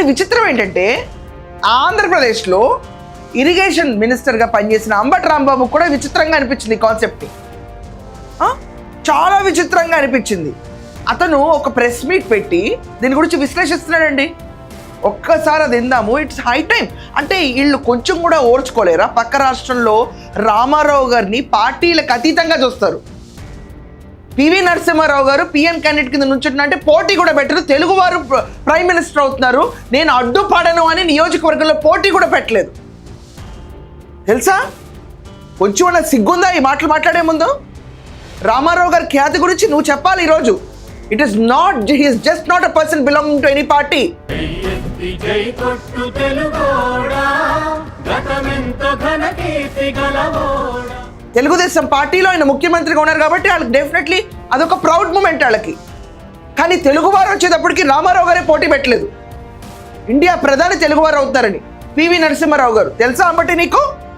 కానీ విచిత్రం ఏంటంటే ఆంధ్రప్రదేశ్లో ఇరిగేషన్ మినిస్టర్గా పనిచేసిన అంబటి రాంబాబు కూడా విచిత్రంగా అనిపించింది ఈ కాన్సెప్ట్ని. చాలా విచిత్రంగా అనిపించింది. అతను ఒక ప్రెస్ మీట్ పెట్టి దీని గురించి విశ్లేషిస్తున్నాడండి. ఒక్కసారి అది విందాము. It's high time. అంటే వీళ్ళు కొంచెం కూడా ఓర్చుకోలేరా? పక్క రాష్ట్రంలో రామారావు గారిని పార్టీలకు అతీతంగా చూస్తారు. పివి నరసింహారావు గారు పిఎం క్యాండిడేట్ కింద నుంచుంటున్నా అంటే పోటీ కూడా పెట్టరు. తెలుగువారు ప్రైమ్ మినిస్టర్ అవుతున్నారు, నేను అడ్డుపడను అని నియోజకవర్గంలో పోటీ కూడా పెట్టలేదు. తెలుసా? కొంచెం అన్న సిగ్గుందా ఈ మాటలు మాట్లాడే ముందు? రామారావు గారి ఖ్యాతి గురించి నువ్వు చెప్పాలి ఈరోజు. It is not, he is just not a person belonging to any party. Telugu Desam పార్టీలో ఆయన ముఖ్యమంత్రిగా ఉన్నారు కాబట్టి వాళ్ళకి డెఫినెట్లీ అదొక ప్రౌడ్ మూమెంట్ వాళ్ళకి. కానీ తెలుగువారు వచ్చేటప్పటికి రామారావు గారే పోటీ పెట్టలేదు. ఇండియా ప్రధాని తెలుగువారు అవుతారని పివి నరసింహారావు గారు. తెలుసా అంబటి నీకు?